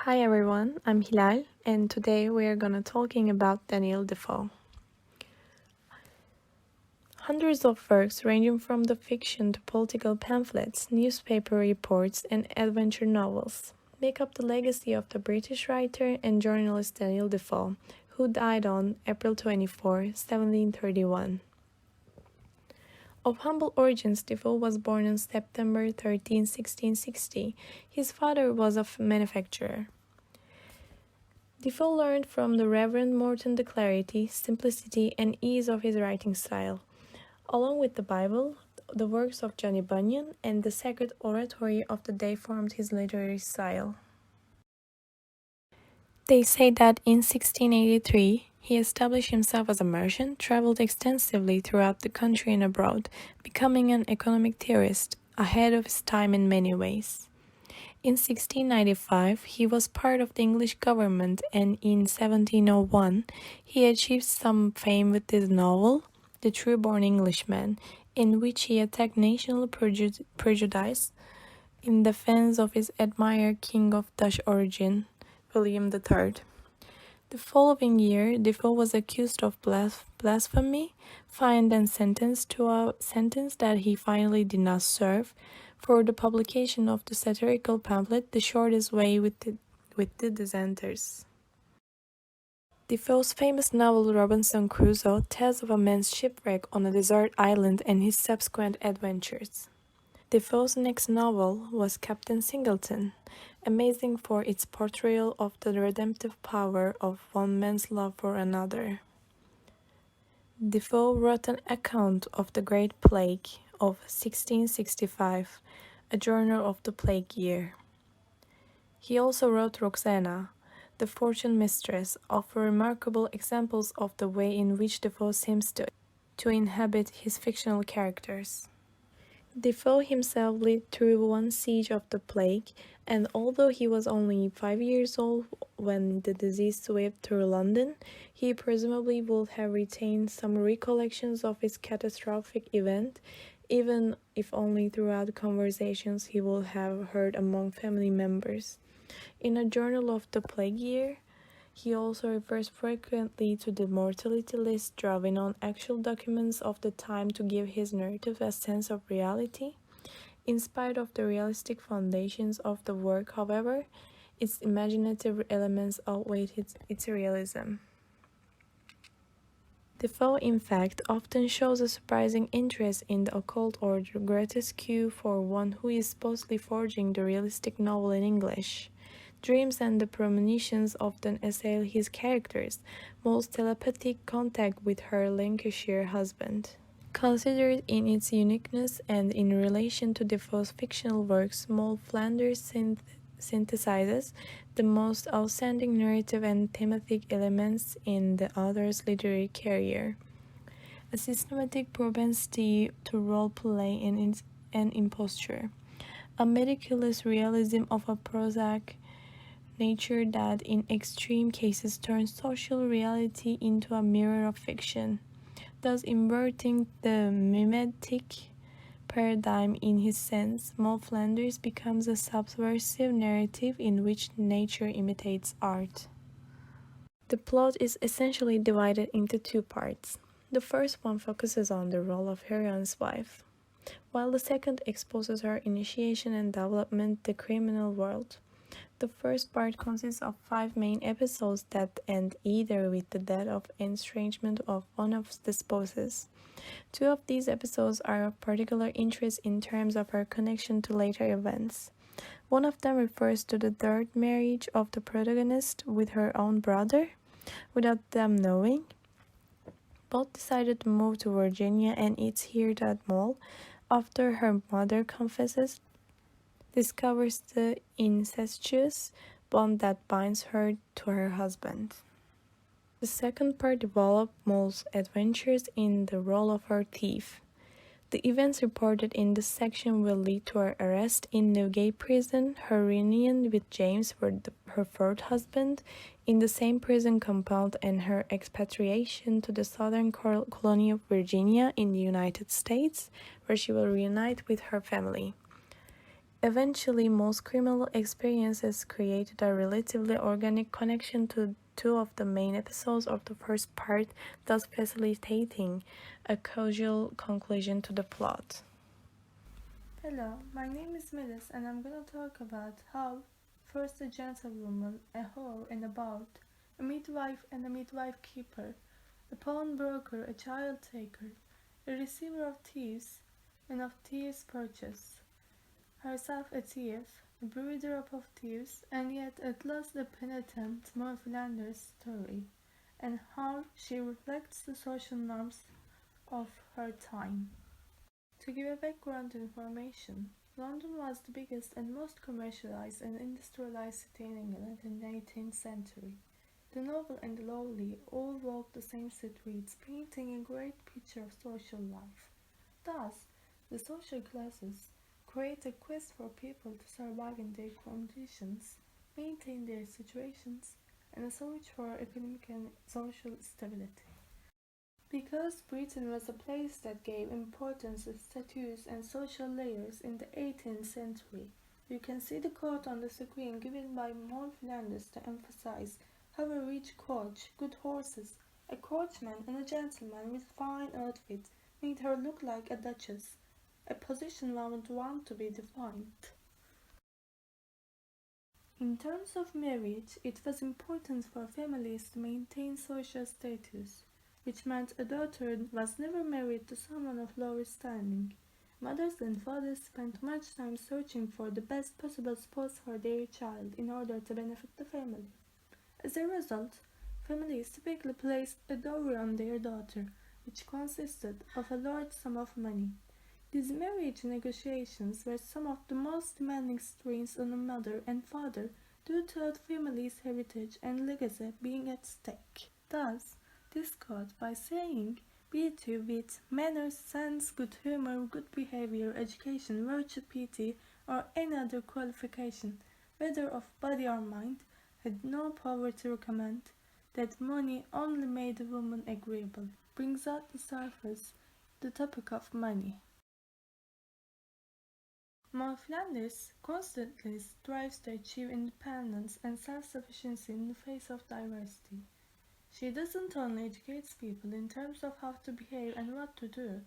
Hi everyone, I'm Hilal and today we are gonna talking about Daniel Defoe. Hundreds of works ranging from the fiction to political pamphlets, newspaper reports and adventure novels make up the legacy of the British writer and journalist Daniel Defoe, who died on April 24, 1731. Of humble origins, Defoe was born on September 13, 1660. His father was a manufacturer. Defoe learned from the Reverend Morton the clarity, simplicity, and ease of his writing style. Along with the Bible, the works of Johnny Bunyan, and the sacred oratory of the day formed his literary style. They say that in 1683, he established himself as a merchant, traveled extensively throughout the country and abroad, becoming an economic theorist, ahead of his time in many ways. In 1695, he was part of the English government, and in 1701, he achieved some fame with his novel, The True-Born Englishman, in which he attacked national prejudice in defense of his admired king of Dutch origin, William III. The following year, Defoe was accused of blasphemy, fined and sentenced to a sentence that he finally did not serve, for the publication of the satirical pamphlet The Shortest Way with the Dissenters. Defoe's famous novel Robinson Crusoe tells of a man's shipwreck on a desert island and his subsequent adventures. Defoe's next novel was Captain Singleton, amazing for its portrayal of the redemptive power of one man's love for another. Defoe wrote an account of the Great Plague of 1665, a journal of the plague year. He also wrote Roxana, the fortune mistress, of remarkable examples of the way in which Defoe seems to inhabit his fictional characters. Defoe himself lived through one siege of the plague, and although he was only 5 years old when the disease swept through London, he presumably would have retained some recollections of its catastrophic event, even if only throughout conversations he would have heard among family members. In a journal of the plague year, he also refers frequently to the mortality list, drawing on actual documents of the time to give his narrative a sense of reality. In spite of the realistic foundations of the work, however, its imaginative elements outweighed its realism. Defoe, in fact, often shows a surprising interest in the occult or the grotesque for one who is supposedly forging the realistic novel in English. Dreams and the premonitions often assail his characters, most telepathic contact with her Lancashire husband. Considered in its uniqueness and in relation to Defoe's fictional works, Moll Flanders synthesizes the most outstanding narrative and thematic elements in the author's literary career. A systematic propensity to role-play and imposture, a meticulous realism of a prosaic nature that in extreme cases turns social reality into a mirror of fiction, thus inverting the mimetic paradigm. In his sense, Moll Flanders becomes a subversive narrative in which nature imitates art. The plot is essentially divided into two parts. The first one focuses on the role of Herion's wife, while the second exposes her initiation and development in the criminal world. The first part consists of 5 main episodes that end either with the death or estrangement of one of the spouses. 2 of these episodes are of particular interest in terms of her connection to later events. One of them refers to the third marriage of the protagonist with her own brother, without them knowing. Both decided to move to Virginia, and it's here that Moll, after her mother discovers the incestuous bond that binds her to her husband. The second part developed Moll's adventures in the role of her thief. The events reported in this section will lead to her arrest in Newgate prison, her reunion with James, her fourth husband, in the same prison compound, and her expatriation to the southern colony of Virginia in the United States, where she will reunite with her family. Eventually, most criminal experiences created a relatively organic connection to two of the main episodes of the first part, thus facilitating a causal conclusion to the plot. Hello, my name is Melis and I'm gonna talk about how first a gentlewoman, a whore and a bard, a midwife and a midwife keeper, a pawnbroker, a child taker, a receiver of thieves and of thieves' purchase, herself a thief, a breeder up of thieves, and yet at last a penitent Moore Flanders story, and how she reflects the social norms of her time. To give a background information, London was the biggest and most commercialized and industrialized city in England in the 18th century. The noble and the lowly all walked the same streets, painting a great picture of social life. Thus, the social classes create a quest for people to survive in their conditions, maintain their situations, and a search for economic and social stability. Because Britain was a place that gave importance to status and social layers in the 18th century, you can see the quote on the screen given by Maud Flanders to emphasize how a rich coach, good horses, a coachman and a gentleman with fine outfit made her look like a duchess, a position one would want to be defined. In terms of marriage, it was important for families to maintain social status, which meant a daughter was never married to someone of lower standing. Mothers and fathers spent much time searching for the best possible spouse for their child in order to benefit the family. As a result, families typically placed a dowry on their daughter, which consisted of a large sum of money. These marriage negotiations were some of the most demanding strains on a mother and father due to a family's heritage and legacy being at stake. Thus, this quote by saying, "Beauty, wit, manners, sense, good humor, good behavior, education, virtue, piety, or any other qualification, whether of body or mind, had no power to recommend that money only made a woman agreeable," brings out the surface the topic of money. Maud Flanders constantly strives to achieve independence and self-sufficiency in the face of diversity. She doesn't only educate people in terms of how to behave and what to do,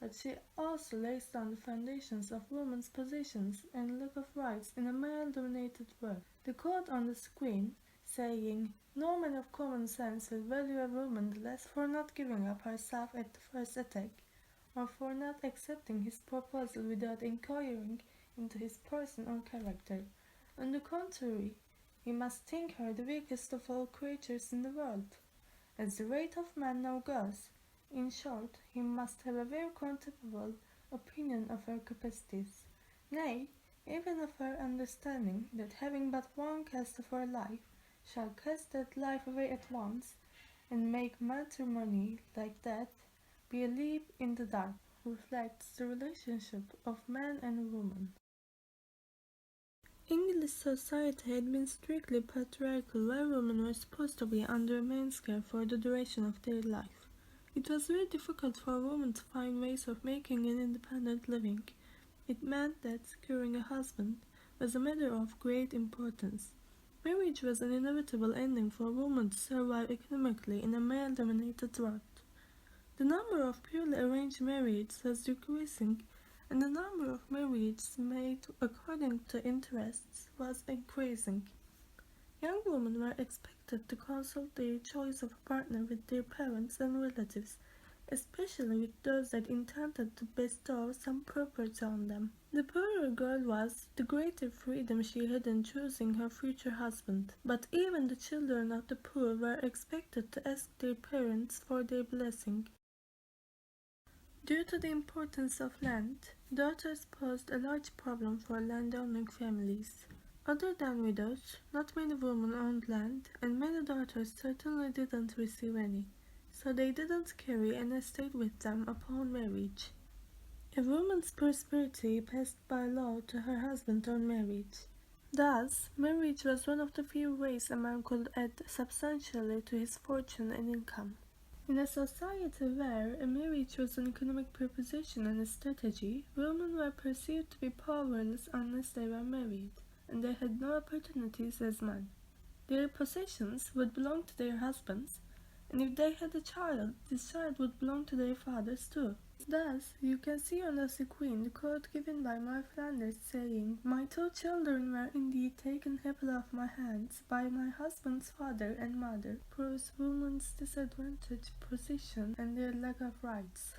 but she also lays down the foundations of women's positions and lack of rights in a male-dominated world. The quote on the screen, saying, "No man of common sense will value a woman the less for not giving up herself at the first attack, or for not accepting his proposal without inquiring into his person or character. On the contrary, he must think her the weakest of all creatures in the world, as the rate of man now goes. In short, he must have a very contemptible opinion of her capacities, nay, even of her understanding that having but one cast of her life, shall cast that life away at once, and make matrimony like that be a leap in the dark," reflects the relationship of man and woman. English society had been strictly patriarchal, where women were supposed to be under a man's care for the duration of their life. It was very difficult for women to find ways of making an independent living. It meant that securing a husband was a matter of great importance. Marriage was an inevitable ending for women to survive economically in a male-dominated world. The number of purely arranged marriages was decreasing, and the number of marriages made according to interests was increasing. Young women were expected to consult their choice of a partner with their parents and relatives, especially with those that intended to bestow some property on them. The poorer a girl was, the greater freedom she had in choosing her future husband. But even the children of the poor were expected to ask their parents for their blessing. Due to the importance of land, daughters posed a large problem for landowning families. Other than widows, not many women owned land, and many daughters certainly didn't receive any, so they didn't carry an estate with them upon marriage. A woman's prosperity passed by law to her husband on marriage. Thus, marriage was one of the few ways a man could add substantially to his fortune and income. In a society where a marriage was an economic proposition and a strategy, women were perceived to be powerless unless they were married, and they had no opportunities as men. Their possessions would belong to their husbands, and if they had a child, this child would belong to their fathers too. Thus, you can see on the screen the quote given by Mark Flanders saying, "My 2 children were indeed taken happily off my hands by my husband's father and mother," proves women's disadvantaged position and their lack of rights.